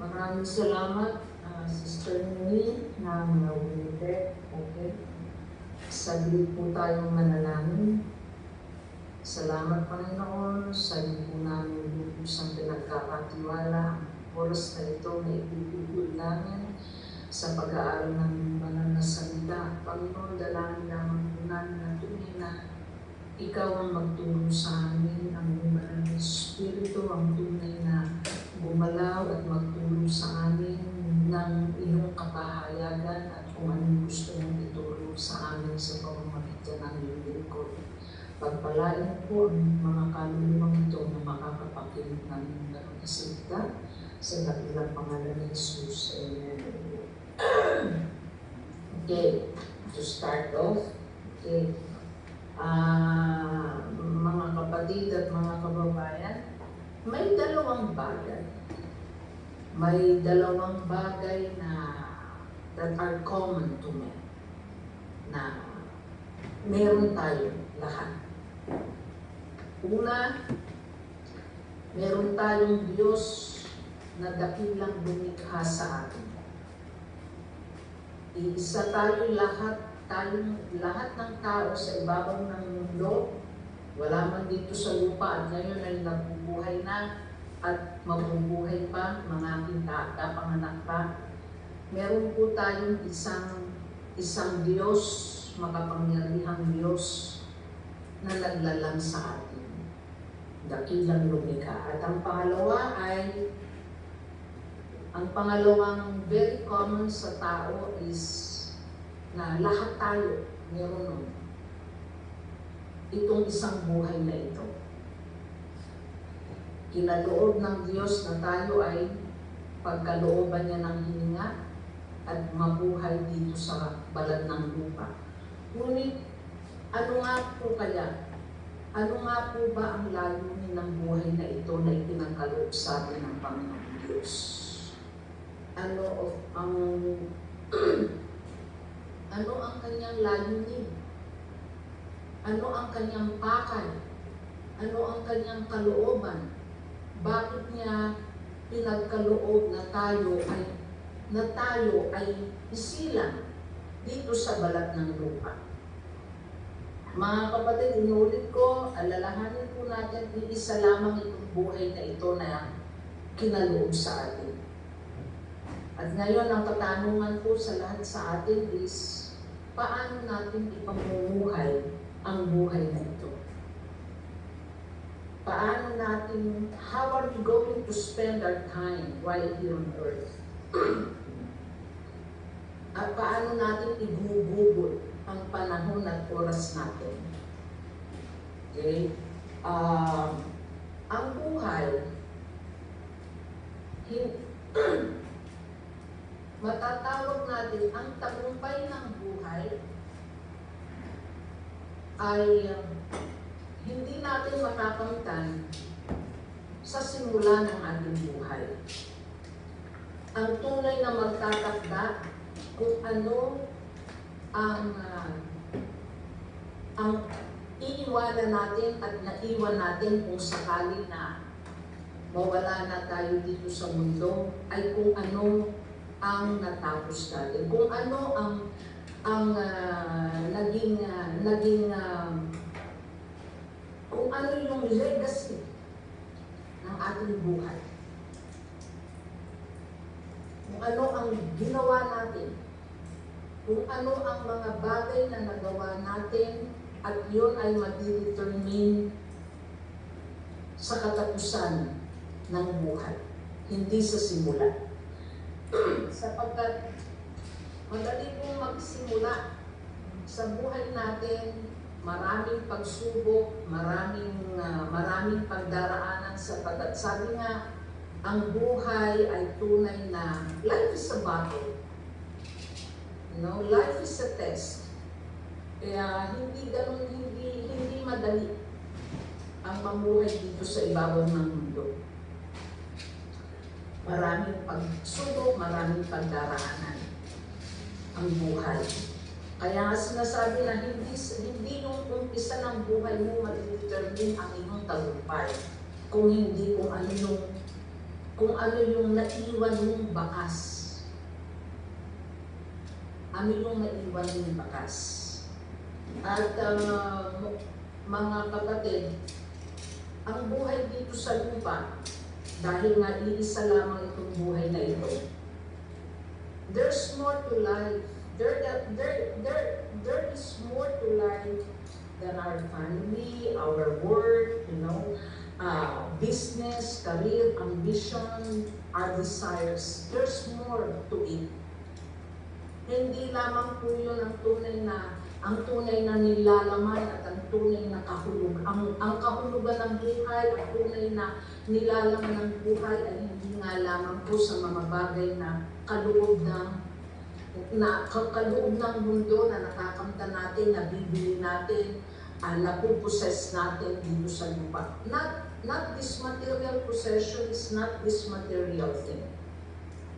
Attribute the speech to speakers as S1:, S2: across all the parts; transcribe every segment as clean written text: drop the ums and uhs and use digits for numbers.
S1: Maraming salamat, Sister Nini, na Winifred. Okay. Saglit po tayong manalangin. Salamat, Panginoon, sa iyo po namin lubusang pinagkakatiwala ang oras na ito na ipipigil namin sa pag-aaral ng banal na salita. Panginoon, dalangin naman po namin na tunay na ikaw ang magtulong sa amin, ang banal na Espiritu, ang tunay na gumalaw at magtulong sa amin ng iyong kapahayagan at kung anong gusto mong itulong sa amin sa pamamagitan ng iyong lingkod. Pagpalain po ang mga kaluluwang ito na makakapakinig ng banal na salita sa dakilang pangalan ni Jesus. Amen. Okay, to start off, okay. Mga kapatid at mga kababayan, may dalawang bagay. May dalawang bagay na that are common to men na meron tayo lahat. Una, meron tayong Diyos na dakilang lumikha sa atin. Iisa tayo lahat ng tao sa ibabaw ng mundo. Wala man dito sa lupa at ngayon ay nabubuhay na at mabubuhay pa, mga kita, kapanganak pa. Meron po tayong isang Diyos, makapangyarihang Diyos na naglalang sa atin. Dakilang lumikha. At ang pangalawang very common sa tao is na lahat tayo meron itong isang buhay na ito. Kinaloob ng Diyos na tayo ay pagkalooban niya ng hininga at mabuhay dito sa balat ng lupa. Ngunit, ano nga po ba ang layunin ng buhay na ito na ipinagkaloob sa atin ng Panginoon Diyos? Ano ang kanyang layunin? Ano ang kanyang pakay? Ano ang kanyang kalooban? Bakit niya pinagkaloob na tayo ay isilang dito sa balat ng lupa? Mga kapatid, inulit ko, alalahanin po natin, iisa lamang itong buhay na ito na kinaloob sa atin. At ngayon, ang katanungan po sa lahat sa atin is, paano natin ipamumuhay ang buhay na ito? How are we going to spend our time while here on earth? At paano natin igugugol ang panahon at oras natin? Okay? Ang buhay, matatawag natin ang tagumpay ng buhay ay hindi natin makakamtan sa simula ng ating buhay. Ang tunay na magtatakda kung ano ang iiwanan natin at naiwan natin kung sakali na mawala na tayo dito sa mundo ay kung ano ang natapos natin. Kung ano ang kung ano yung legacy ng ating buhay. Kung ano ang ginawa natin. Kung ano ang mga bagay na nagawa natin at yun ay mag-determine sa katapusan ng buhay. Hindi sa simula. Sapagkat madali pong magsimula sa buhay natin, maraming pagsubok, maraming pagdaraanan sapagkat sabi nga, ang buhay ay tunay na life is a battle. Life is a test. Kaya hindi madali ang mamuhay dito sa ibabaw ng mundo. Maraming pagsubok, maraming pagdaraanan ang buhay. Kaya sinasabi na hindi yung umpisa ng buhay mo mag-determine ang iyong tagumpay. Kung hindi kung ano yung kung ano yung naiwan mong bakas. Ano yung naiwan mong bakas. At mga kapatid, ang buhay dito sa lupa, dahil nga iisa lamang itong buhay na ito, there's more to life. There is more to life than our family, our work, business, career, ambition, our desires. There's more to it. Hindi lamang po yun ang tunay na nilalaman at ang tunay na kahulog. Ang kahulugan ng buhay, ang tunay na nilalaman ng buhay ay hindi nga lamang po sa mga bagay na kaloob ng mundo na nakakamta natin, nabibili natin, napuposes natin dito sa lupa. Not this material possessions, not this material thing.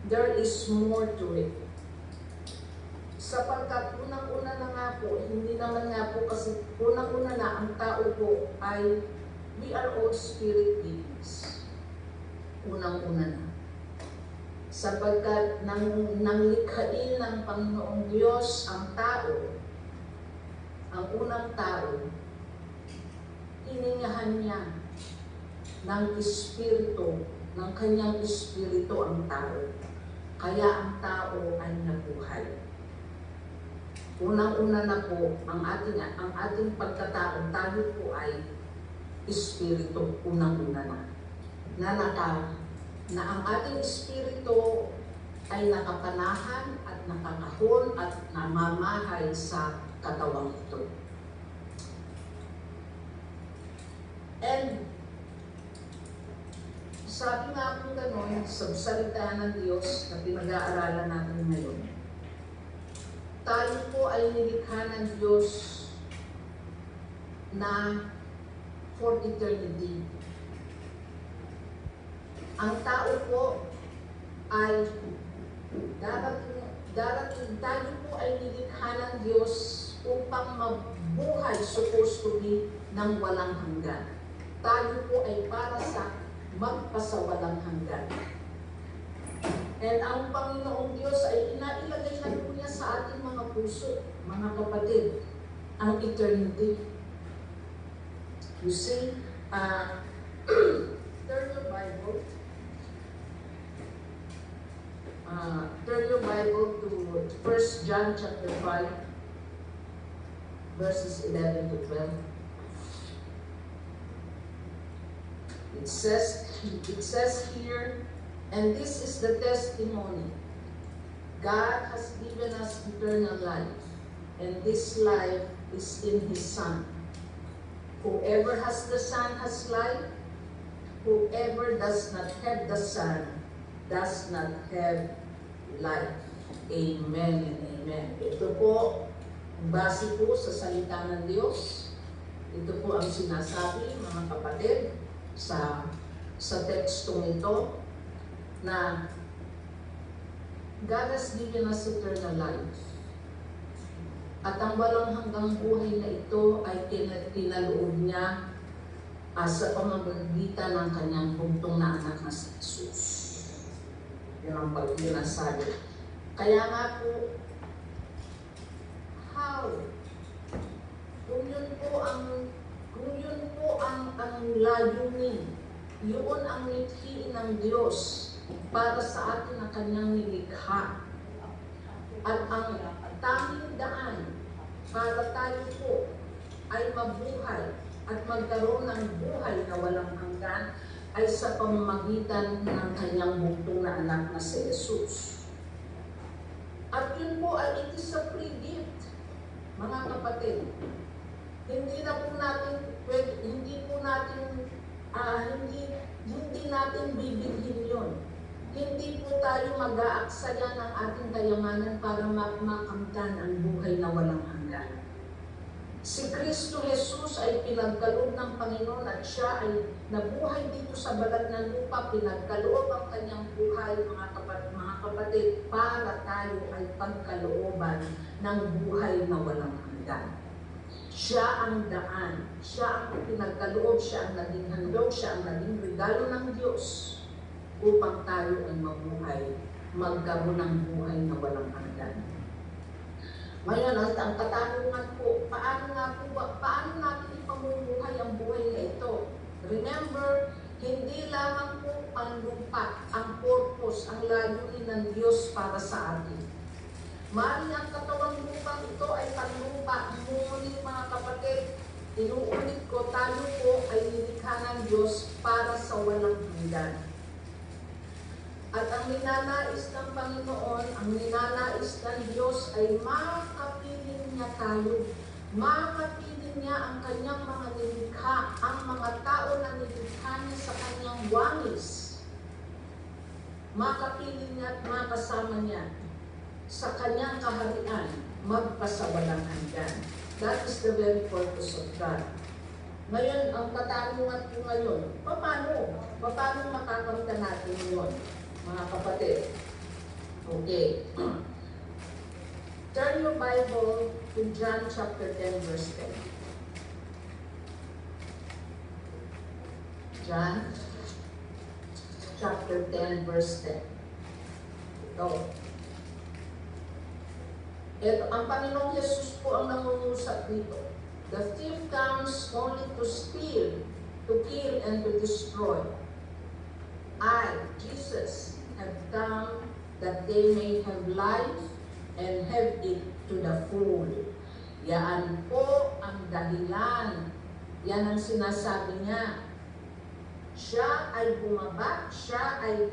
S1: There is more to it. Sapagkat unang-una na nga po, hindi naman nga po kasi unang-una na ang tao po ay we are all spirit beings. Unang-una na. Sapagkat nang likhain ng Panginoong Diyos ang tao, ang unang tao, hiningahan niya ng espiritu, ng kanyang espiritu ang tao. Kaya ang tao ay nabuhay. Unang-una na po, ang ating pagkatao, tayo po ay espiritu, unang-una na ang ating espiritu ay nakapanahan at nakakahon at namamahay sa katawang ito. And sabi nga po gano'n, sa salita ng Diyos na pinag-aaralan natin ngayon, tayo po ay nilikha ng Diyos na for eternity. Ang tao po ay darating tayo po ay nilikha ng Diyos upang mabuhay, supposed to be, ng walang hanggan. Tayo po ay para sa magpasawalang hanggan. And ang Panginoong Diyos ay inailagay na po niya sa ating mga puso, mga kapatid, ang eternity. You see, turn your Bible. Turn your Bible to 1 John chapter 5, verses 11 to 12. It says here, and this is the testimony. God has given us eternal life, and this life is in His Son. Whoever has the Son has life. Whoever does not have the Son does not have life. Amen and amen. Ito po, base po sa salita ng Diyos. Ito po ang sinasabi, mga kapatid, sa tekstong ito, na God has given us eternal life. At ang walang hanggang buhay na ito ay tinaloob niya sa pamamagitan ng kanyang bugtong na anak na si Jesus. Yan ang pag-inasabi. Kaya nga po, how? Kung yun po ang layunin, yun ang mithiin ng Diyos para sa atin na kanyang nilikha. At ang tanging daan para tayo po ay mabuhay at magkaroon ng buhay na walang hanggan ay sa pamamagitan ng kanyang bugtong na anak na si Jesus. At yun po ay it is a free gift, mga kapatid. Hindi natin bibilhin yun. Hindi po tayo mag-aaksaya ng ating kayamanan para makamtan ang buhay na walang hanggan. Si Kristo Jesus ay pinagkaloob ng Panginoon at siya ay nabuhay dito sa balat ng lupa. Pinagkaloob ang kanyang buhay, mga kapatid, para tayo ay pagkalooban ng buhay na walang hanggan. Siya ang daan, siya ang pinagkaloob, siya ang naging handog, siya ang naging regalo ng Diyos upang tayo ay mabuhay, magkaroon ng buhay na walang hanggan. Ngayon, ang katanungan po, paano natin ipamumuhay ang buhay na ito? Remember, hindi lamang po panlupa ang purpose, ang layunin ng Diyos para sa atin. Maaaring ang katawang lupang ito ay panlupa, ngunit mga kapatid, inuulit ko, tayo po ay nilikha ng Diyos para sa walang hanggan. At ang ninanais ng Panginoon, ang ninanais ng Diyos ay makapiling niya tayo. Makapiling niya ang kanyang mga nilikha, ang mga tao na nilikha niya sa kanyang wangis. Makapiling niya at makasama niya sa kanyang kaharian, magpasawalang hanggan. That is the very purpose of God. Ngayon, ang katanungan ko ngayon, paano makakamta natin yun, mga kapatid? Okay. Turn your Bible to John chapter 10, verse 10. John chapter 10, verse 10. Ito. Ang Panginoong Jesus po ang nangungusap dito. The thief comes only to steal, to kill, and to destroy. I, Jesus, have come that they may have life and have it to the full. Yan po ang dahilan. Yan ang sinasabi niya. Siya ay bumaba, siya ay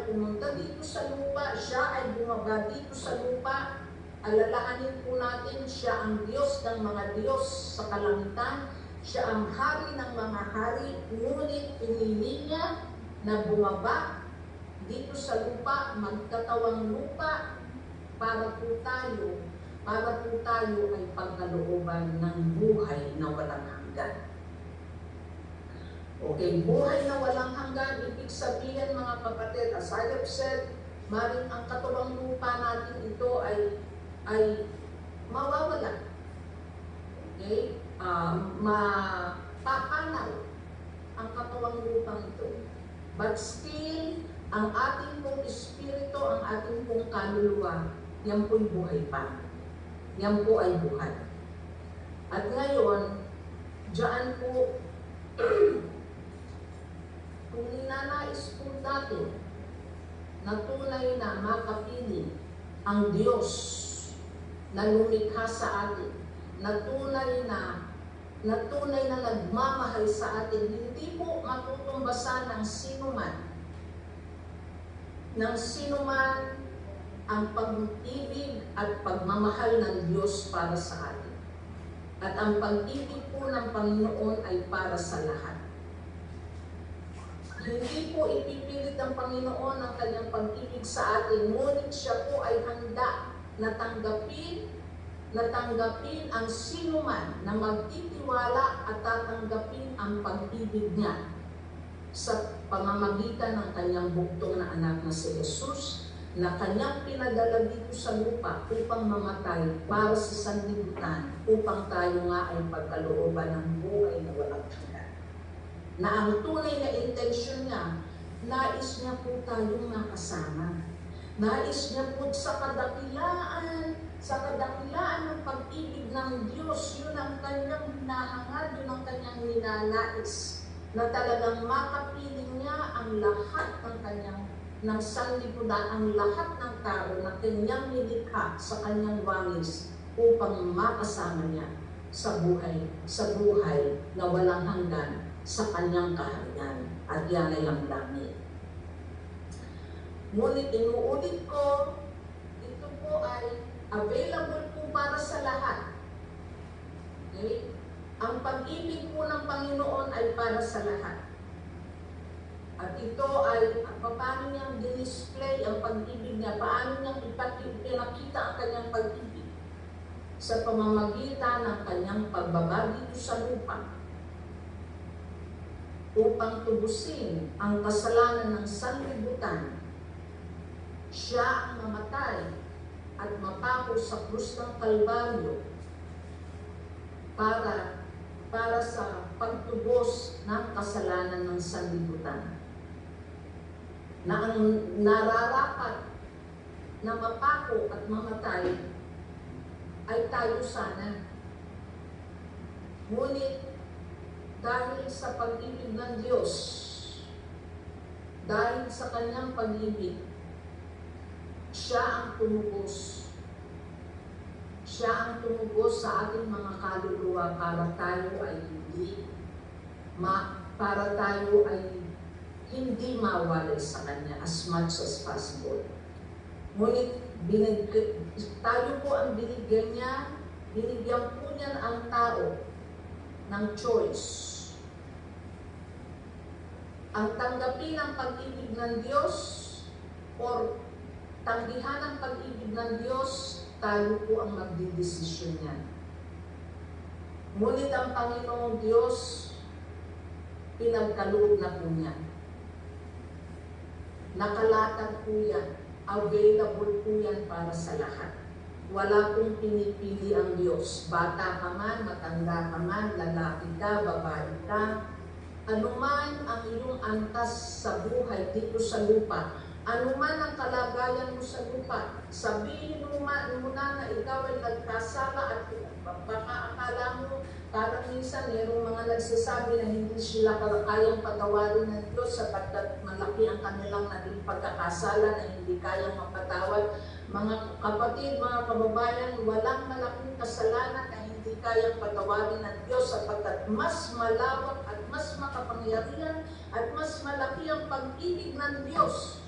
S1: pumunta dito sa lupa, siya ay bumaba dito sa lupa. Alalahanin po natin, siya ang Diyos ng mga Diyos sa kalangitan, siya ang hari ng mga hari, ngunit pinili niya na bumaba dito sa lupa, magkatawang lupa, para po tayo ay pagkalooban ng buhay na walang hanggan. Okay, buhay na walang hanggan, ibig sabihin mga kapatid, as I have said, maring ang katawang lupa natin ito ay mawawala. Okay? Mapapanaw ang katawang lupang ito. But still, ang ating pong espiritu, ang ating pong kaluluwa, yan po'y buhay pa. Yan po ay buhay. At ngayon, diyan po, kung ninanais po natin na tunay na makapili ang Diyos na lumikha sa atin, na tunay na nagmamahal sa atin, hindi po matutumbasan ng sinuman ang pag-ibig at pagmamahal ng Diyos para sa atin. At ang pag-ibig po ng Panginoon ay para sa lahat. Hindi po ipipilit ng Panginoon ang kanyang pag-ibig sa atin, ngunit siya po ay handa na tanggapin ang sinuman na magtitiwala at tatanggapin ang pag-ibig niya sa pamamagitan ng kanyang buktong na anak na si Jesus, na kanyang pinadala dito sa lupa upang mamatay para sa sanlibutan, upang tayo nga ay pagkalooban ng buhay na walang hanggan. Na ang tunay na intensyon niya, nais niya po tayong makasama. Nais niya po sa kadakilaan ng pag-ibig ng Diyos, yun ang kanyang hinahangad, yun ang kanyang ninanais, na talagang makapiling niya ang lahat ng sanlibutan, ang lahat ng tao na kanyang nilikha sa kanyang wangis upang makasama niya sa buhay na walang hanggan sa kanyang kaharian. At yan ay ang langit. Ngunit inuulit ko, ito po ay available po para sa lahat. Okay? Ang pag-ibig po ng Panginoon ay para sa lahat. At ito ay paano niyang dinisplay ang pag-ibig niya, paano niyang ipinakita ang kanyang pag-ibig sa pamamagitan ng kanyang pagbaba dito sa lupa upang tubusin ang kasalanan ng sanlibutan. Siya ang mamatay at mapako sa krus ng Kalbaryo para sa pagtubos ng kasalanan ng sanlibutan. na ang nararapat na mapako at mamatay ay tayo sana. Ngunit dahil sa pag-ibig ng Diyos, dahil sa kanyang pag-ibig, siya ang tumubos. Siya ang tumubos sa ating mga kaluluwa para tayo ay hindi mawalay sa kanya as much as possible. Ngunit tayo po ang binigyan po niya ang tao ng choice. Ang tanggapin ang pag-ibig ng Diyos or tanggihan ang pag-ibig ng Diyos, tayo po ang magdidesisyon niya. Ngunit ang Panginoong Diyos, pinagkaloob na po niya. Nakalatag po yan. Available po yan para sa lahat. Wala pong pinipili ang Diyos. Bata ka man, matanda ka man, lalaki ka, babae ka. Anuman ang iyong antas sa buhay dito sa lupa, anuman ang kalagayan mo sa lupa, sabihin mo na ikaw ay nagkasala at baka akala mo, parang minsan mayroong mga nagsasabi na hindi sila kayang patawarin ng Diyos sapagkat malaki ang kanilang naging pagkakasala na hindi kayang mapatawad. Mga kapatid, mga kababayan, walang malaking kasalanan na hindi kayang patawarin ng Diyos sapagkat mas malawak at mas makapangyarihan at mas malaki ang pag-ibig ng Diyos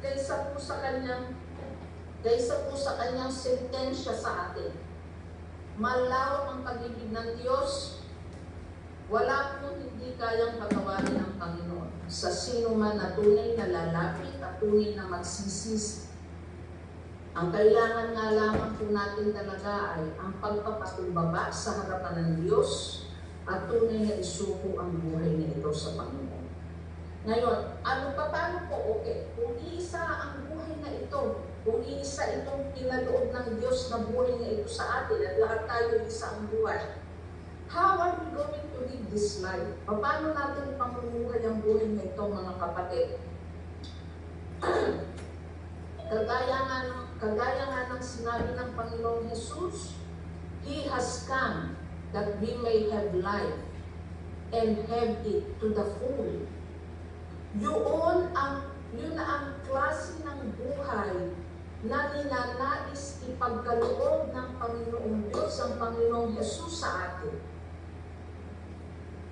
S1: kaysa po sa kanyang sentensya sa atin. Malawak ang pag-ibig ng Diyos, wala po hindi kayang patawarin ng Panginoon sa sino man na tunay na lalapit at tunay na magsisisi. Ang kailangan nga lamang po natin talaga ay ang pagpapakumbaba sa harapan ng Diyos at tunay na isuko ang buhay na ito sa Panginoon. Ngayon, paano po? Okay, kung iisa ang buhay na ito, kung iisa itong pinaloob ng Diyos na buhay na ito sa atin at lahat tayo isang buhay, how are we going to live this life? Paano natin pamumuhay ang buhay na ito, mga kapatid? Kagaya nga ng sinabi ng Panginoong Jesus, He has come that we may have life and have it to the full. Yun na ang klase ng buhay na ninanais ipagkaloob ng Panginoong Diyos, ang Panginoong Jesus sa atin.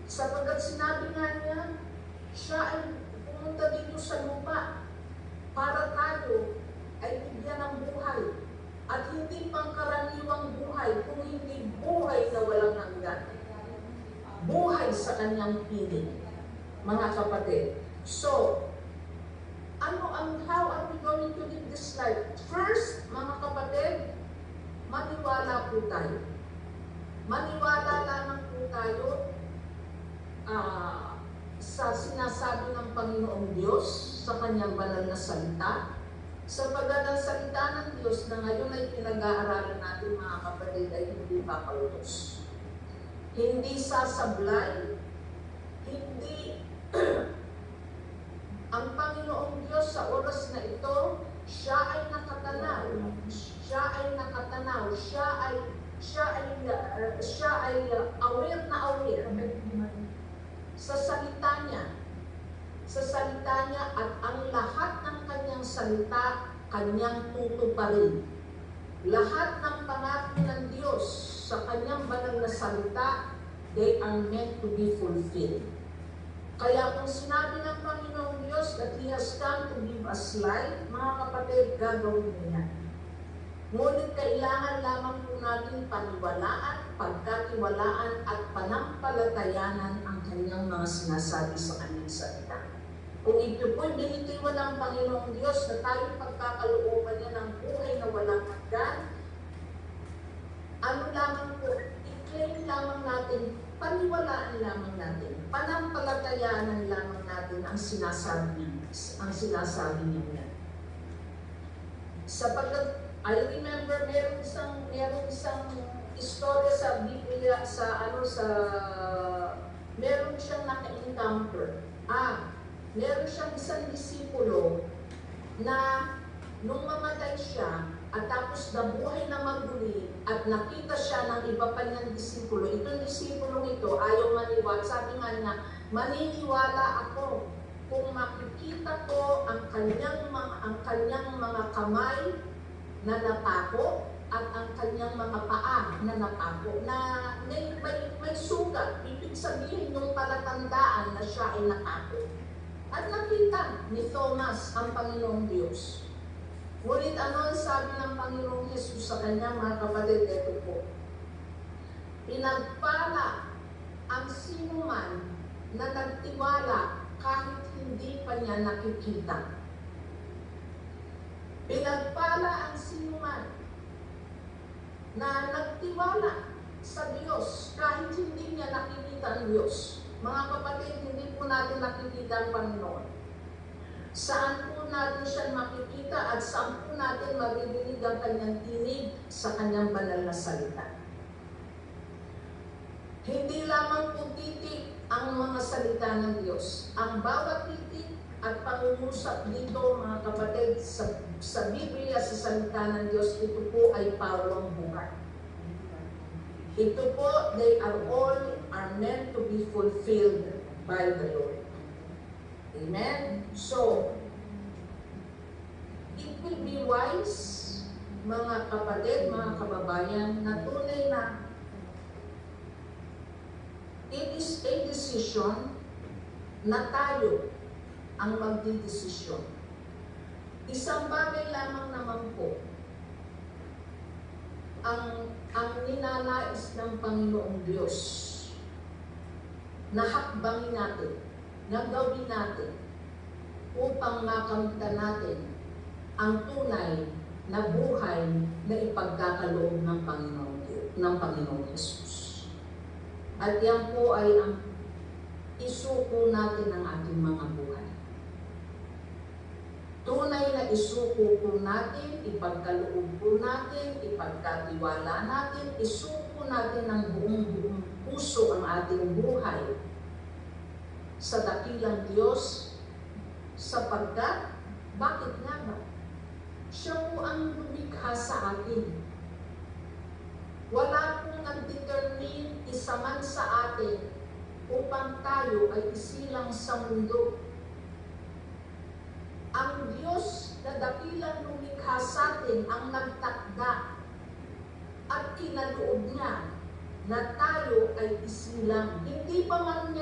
S1: Sapagkat sinabi nga niya, siya ay pumunta dito sa lupa para tayo ay bigyan ng buhay. At hindi pangkaraniwang buhay, kung hindi buhay na walang hanggan. Buhay sa kanyang piling, mga kapatid. So, how are we going to live this life? First, mga kapatid, maniwala po tayo. Maniwala lamang po tayo sa sinasabi ng Panginoong Diyos sa kanyang banal na salita. Sapagkat ang salita ng Diyos na ngayon ay pinag-aaralan natin, mga kapatid, ay hindi papautos. Hindi sasablay, hindi ang Panginoong Diyos sa oras na ito, siya ay nakatanaw. Siya ay aware na aware sa salita niya. At ang lahat ng kanyang salita, kanyang tutuparin. Lahat ng pangako ng Diyos sa kanyang banal na salita, they are meant to be fulfilled. Kaya kung sinabi ng Panginoong Diyos that He has come to give us life, mga kapatid, gagawin niya. Ngunit kailangan lamang po natin paniwalaan, pagkatiwalaan at panampalatayanan ang kanyang mga sinasabi sa kanyang salita. Kung ito po'y binitiwan ng Panginoong Diyos na tayo pagkakalooban niya ng buhay na walang hanggan, ano lamang po, i-claim lamang natin, paniwalaan lamang natin, panampalatayaan lamang natin ang sinasabi niya. Sapagkat, I remember merong isang istorya sa Biblia, meron siyang naka-encounter Meron siyang isang disipulo na nung mamatay siya at tapos nabuhay na maguli at nakita siya ng iba pa niyang disipulo, itong disipulong ito ayaw maniwala. Sabi nga niya, maniniwala ako kung makikita ko ang kanyang mga kamay na natako at ang kanyang mga paa na natako, na may sugat. Ibig sabihin yung palatandaan na siya ay natako. At nakita ni Thomas ang Panginoong Diyos. Ngunit ano ang sabi ng Panginoong Jesus sa kanya, mga kapatid? Ito po. Pinagpala ang sinuman na nagtiwala kahit hindi pa niya nakikita. Pinagpala ang sinuman na nagtiwala sa Diyos kahit hindi niya nakikita ang Diyos. Mga kapatid, hindi po natin nakikita ang Panginoon. Saan po natin siya makikita at saan po natin maririnig ang kanyang tinig sa kanyang banal na salita. Hindi lamang po titik ang mga salita ng Diyos. Ang bawat titik at pangungusap dito, mga kapatid, sa Biblia, sa salita ng Diyos, ito po ay pawang buhay. Ito po, they are meant to be fulfilled by the Lord. Amen? So, it will be wise, mga kapatid, mga kababayan, na tunay na it is a decision na tayo ang magdidesisyon. Isang bagay lamang naman po ang ninanais ng Panginoong Diyos na hakbangin natin, na gawin natin upang makamtan natin ang tunay na buhay na ipagkakaloob ng Panginoong Jesus. At yan po ay ang isuko natin ng ating mga buhay. Tunay na isuko po natin, ipagkaloob po natin, ipagkatiwala natin, isuko natin ng buong puso ang ating buhay sa dakilang Diyos, sapagkat, bakit nga ba? Siya po ang lumikha sa atin. Wala pong nag-determine isa man sa atin upang tayo ay isilang sa mundo. Ang Diyos na dakilang lumikha sa atin ang nagtakda at kinaloob niya na tayo ay isilang. Hindi pa man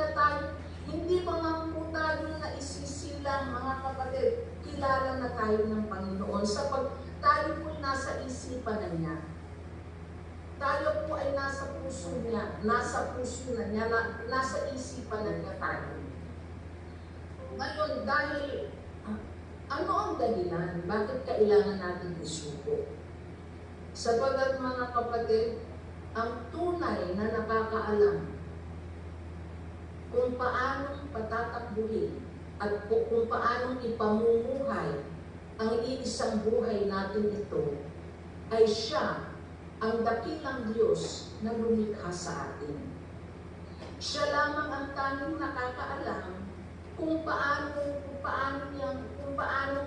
S1: po tayo na isisilang, mga kapatid, kilala na tayo ng Panginoon sapag tayo po nasa isipan na niya. Tayo po ay nasa puso niya, nasa isipan na niya tayo. Ngayon, dahil ano ang dahilan? Bakit kailangan natin isuko? Sapagkat, mga kapatid, ang tunay na nakakaalam kung paanong patatakbuhin at kung paanong ipamumuhay ang iisang buhay natin ito, ay siya ang dakilang Diyos na lumikha sa atin. Siya lamang ang tanging nakakaalam kung paano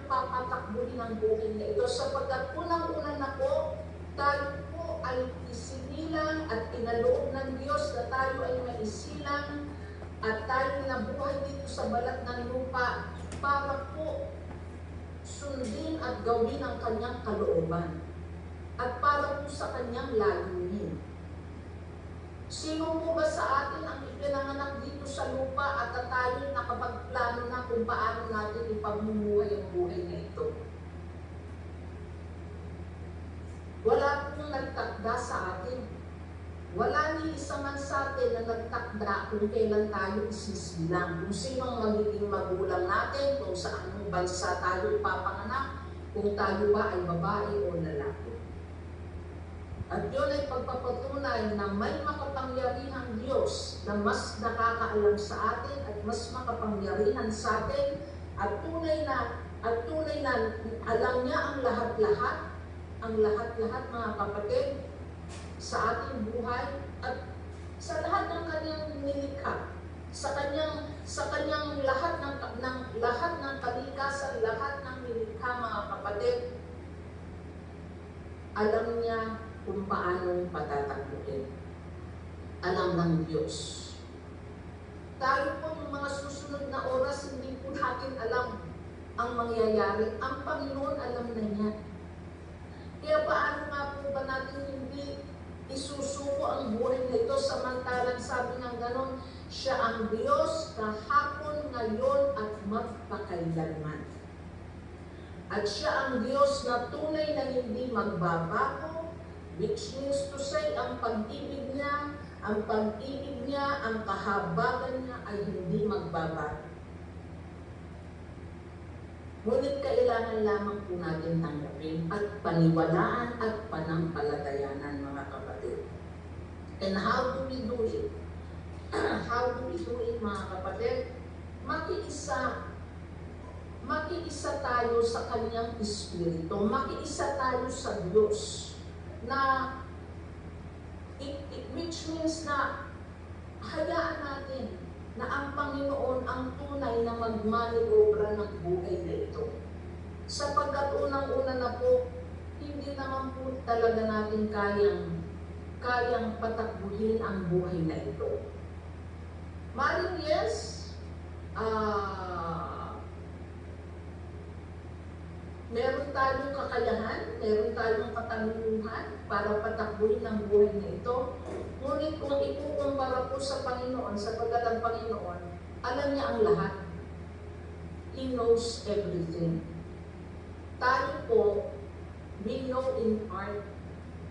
S1: papatakbuhin ang buhay na ito, sapagkat unang-una na po, tayo po ay isinilang at kinaloob ng Diyos na tayo ay maisilang at tayo nabuhay dito sa balat ng lupa para po sundin at gawin ang kanyang kalooban at para po sa kanyang layunin. Sino po ba sa atin ang ipinanganak dito sa lupa at tayo nakapagplano na kung paano natin ipamumuhay ang buhay na ito? Wala pong nagtakda sa atin. Wala ni isa man sa atin na nagtakda kung kailan tayo isisilang, kung sinong magiging magulang natin, kung saan bansa tayo ipapanganak, kung tayo ba ay babae o lalaki. At yun ay pagpapatunay na may makapangyarihang Diyos na mas nakakaalam sa atin at mas makapangyarihan sa atin at tunay na alam niya ang lahat-lahat mga kapatid sa ating buhay at sa lahat ng kanyang nilikha, sa kanyang lahat ng kalikasan, lahat ng nilikha, mga kapatid, alam niya kung paano patatakbuhin. Alam ng Diyos. Tayo po yung mga susunod na oras, hindi po natin alam ang mangyayari. Ang Panginoon alam na niya. Kaya paano nga po ba natin hindi isusuko ang buhay na ito, samantalang sabi ng ganon, siya ang Diyos kahapon, ngayon at magpakailanman. At siya ang Diyos na tunay na hindi magbabago, which means to say, ang pag-ibig niya, ang kahabagan niya ay hindi magbabago. Ngunit kailangan lamang po natin tanggapin at paniwalaan at panampalatayanan, mga kapatid. And how do we do it? How do we do it, mga kapatid? Makiisa tayo sa Kanyang Espiritu. Makiisa tayo sa Diyos. Na, which means na hayaan natin na ang Panginoon ang tunay na magmanobra ng buhay na ito. Sapagkat unang-una na po, hindi naman po talaga natin kayang patakbuhin ang buhay na ito. Maring yes, meron tayong kakayahan, meron tayong katanungan para patakbuhin ang buhay na ito. Ngunit kung ikukumpara po sa Panginoon, sapagkat ang Panginoon, alam niya ang lahat. He knows everything. Tayo po, we know in part,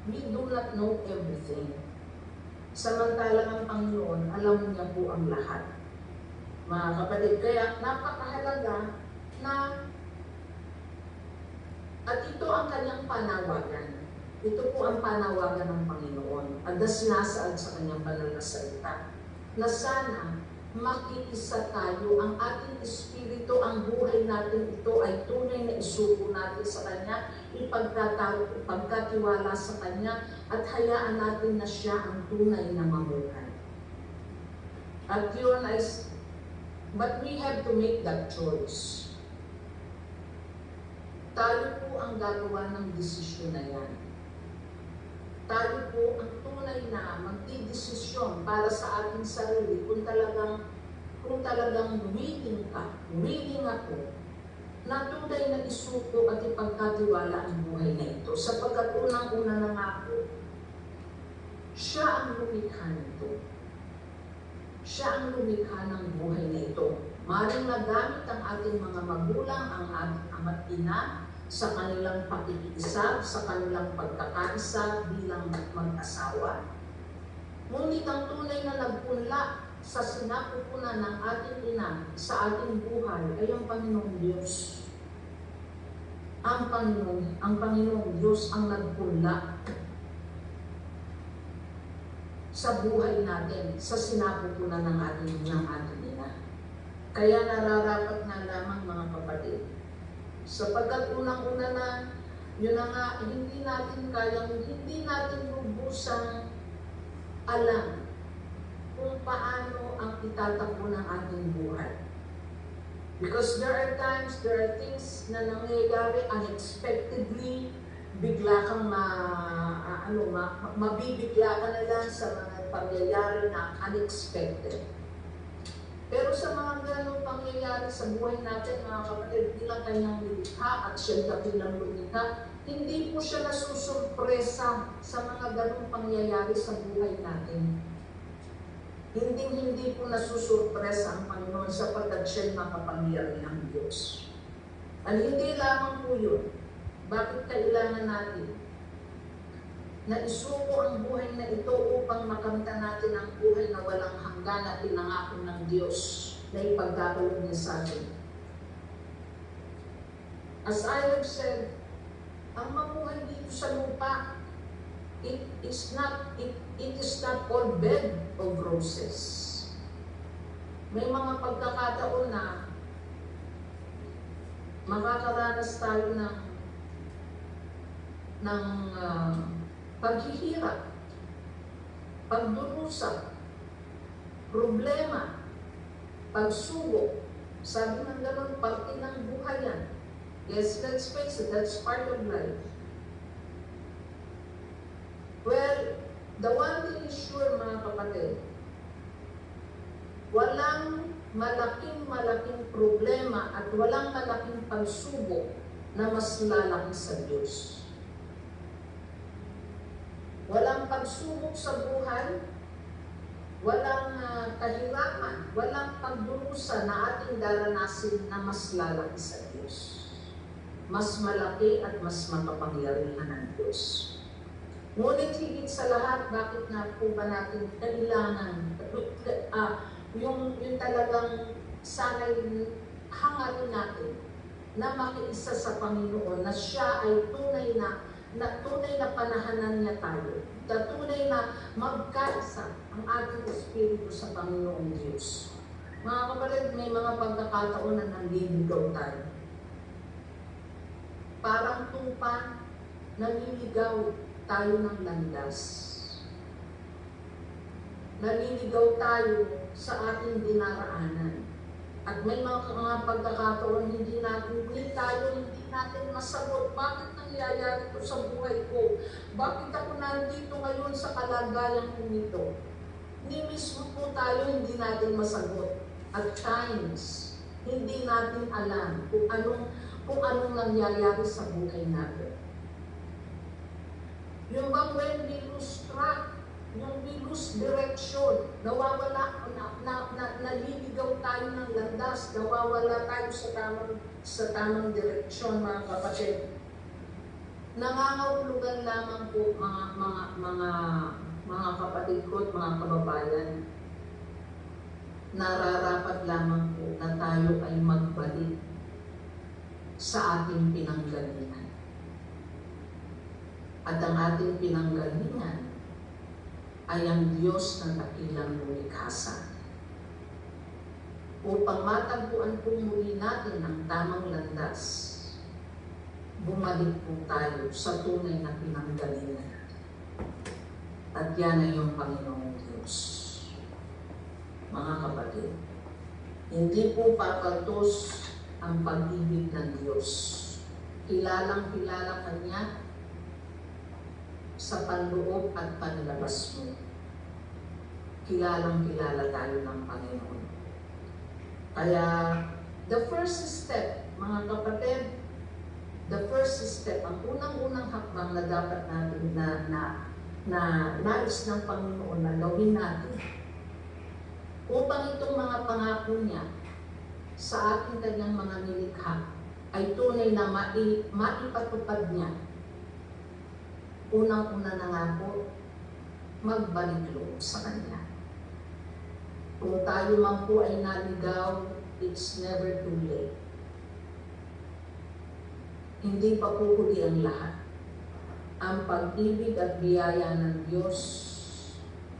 S1: we do not know everything. Samantalang ang Panginoon, alam niya po ang lahat. Mga kapatid, kaya napakahalaga na at ito ang kanyang panawagan. Ito po ang panawagan ng Panginoon at na sinasaad sa kanyang banal na salita na sana makiisa tayo, ang ating espiritu, ang buhay natin ito ay tunay na isuko natin sa Kanya, ipagkatiwala sa Kanya at hayaan natin na Siya ang tunay na mamuhay. At yun ay, but we have to make that choice. Tayo po ang gagawa ng desisyon na yan. Tayo po ang tunay na magdidesisyon para sa ating sarili kung talagang willing ako na tunay na isuko at ipagkatiwala ang buhay na ito. Sapagkat unang-una na nga po, siya ang lumikha nito. Siya ang lumikha ng buhay na ito. Maring nagamit ang ating mga magulang, ang ating ama't ina, sa kanilang pakikiisa, sa kanilang pagkakaisa bilang mag-asawa. Ngunit ang tunay na nagpunla sa sinapupunan ng ating ina sa ating buhay ay ang Panginoong Diyos. Ang Panginoong Diyos ang nagpunla sa buhay natin, sa sinapupunan ng ating ina. Kaya nararapat na lamang, mga kapatid, sapagkat unang-una na, yun na nga, hindi natin lubusang alam kung paano ang itatakbo ng ating buhay. Because there are things na nangyayari unexpectedly, bigla kang mabibigla ka na lang sa mga pangyayari na unexpected. Pero sa mga ganong pangyayari sa buhay natin, mga kapatid, bilang kanyang nilikha at siya bilang lumikha, hindi po siya nasusurpresa sa mga ganong pangyayari sa buhay natin. Hindi po nasusurpresa ang Panginoon sapagkat siya'y makapangyarihang Diyos. At hindi lamang po yun. Bakit kailangan natin na isuko ang buhay na ito upang makamta natin ang buhay na walang hanggan at pinangako ng Diyos na ipagkakaloob niya sa atin. As I have said, ang mabuhay dito sa lupa, it is not all bed of roses. May mga pagkakataon na makakaranas tayo ng paghihirap, pagdurusa, problema, pagsubok. Sabi ng gano'n, parte ng buhay yan. Yes, let's face it, that's part of life. Well, the one thing is sure mga kapatid, walang malaking problema at walang malaking pagsubok na mas lalaki sa Diyos. Walang pagsubok sa buhay, walang kahirapan, walang pagdurusa na ating daranasin na mas lalaki sa Diyos. Mas malaki at mas makapangyarihan ng Diyos. Ngunit higit sa lahat, bakit nga po ba natin kailangan yung talagang sana'y hangarin natin na makiisa sa Panginoon, na siya ay tunay na panahanan niya tayo, na tunay na magkaisa ang ating espiritu sa Panginoong Diyos. Mga kapatid, may mga pagkakataon na naliligaw tayo. Parang tupa, naliligaw tayo ng landas. Naliligaw tayo sa ating dinaraanan. At may mga pagkakataon hindi natin masagot. Bakit nangyayari ito sa buhay ko? Bakit ako nandito ngayon sa kalagayan ko nito? Ni mismo po tayo hindi natin masagot. At times, hindi natin alam kung anong nangyayari sa buhay natin. Yung bang when we lose track, yung we lose direction, nawawala, naliligaw tayo ng landas, nawawala tayo sa tamang direksyon, mga kapatid. Nangangahulugan lamang po mga kapatid ko at mga kababayan, nararapat lamang po na tayo ay magbalik sa ating pinanggalingan. At ang ating pinanggalingan ay ang Diyos ng dakilang lumikhasa. Upang matagpuan po muli natin ang tamang landas, bumalik po tayo sa tunay na pinanggalingan. At yan ay yung Panginoong Diyos. Mga kapatid, hindi po papatos ang pag-ibig ng Diyos. Kilalang-kilala Kanya sa panloob at panlabas mo. Kilalang-kilala tayo ng Panginoon. Kaya, the first step, mga kapatid, the first step, ang unang-unang hakbang na dapat natin na nais ng Panginoon na gawin natin upang itong mga pangako niya sa ating kanyang mga nilikha ay tunay na maipatupad niya. Unang-una na nga po, magbalik loob sa Kanya. Kung tayo man po ay naligaw, it's never too late. Hindi pa po huli ang lahat. Ang pag-ibig at biyaya ng Diyos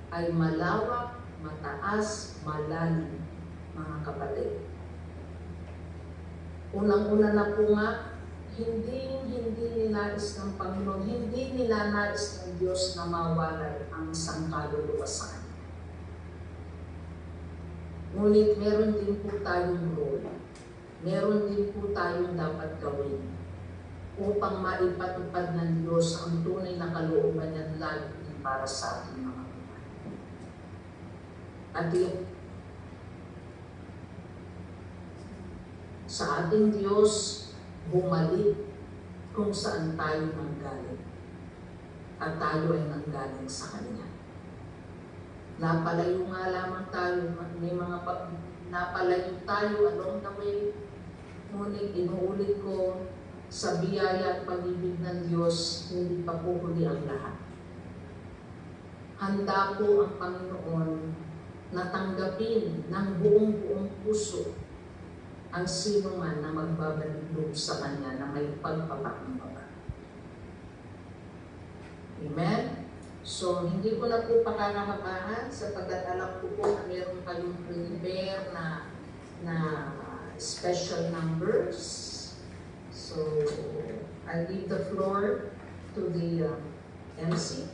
S1: ay malawak, mataas, malalim, mga kapatid. Unang-una na po nga, hindi ninais ng Panginoon, hindi nilanais ng Diyos na mawalay ang isang kaluluwa sa Kanya. Ngunit meron din po tayong role. Meron din po tayong dapat gawin upang maipatupad ng Diyos ang tunay na kalooban niya lalo din para sa ating mga buhay. At sa ating Diyos, bumalik kung saan tayo nanggaling. At tayo ay nanggaling sa Kanya. Napalayo nga lamang tayo, may mga napalayo tayo along the way. Ngunit inuulit ko, sa biyaya at pag-ibig ng Diyos, hindi pa po huli ang lahat. Handa po ang Panginoon na tanggapin ng buong puso ang sino man na magbabalik loob sa Kanya na may pagpapakumbaba. Amen? So, hindi ko na po pakakahabahan sapagkat alam ko po na meron kayong prepare na special numbers. So, I leave the floor to the MC.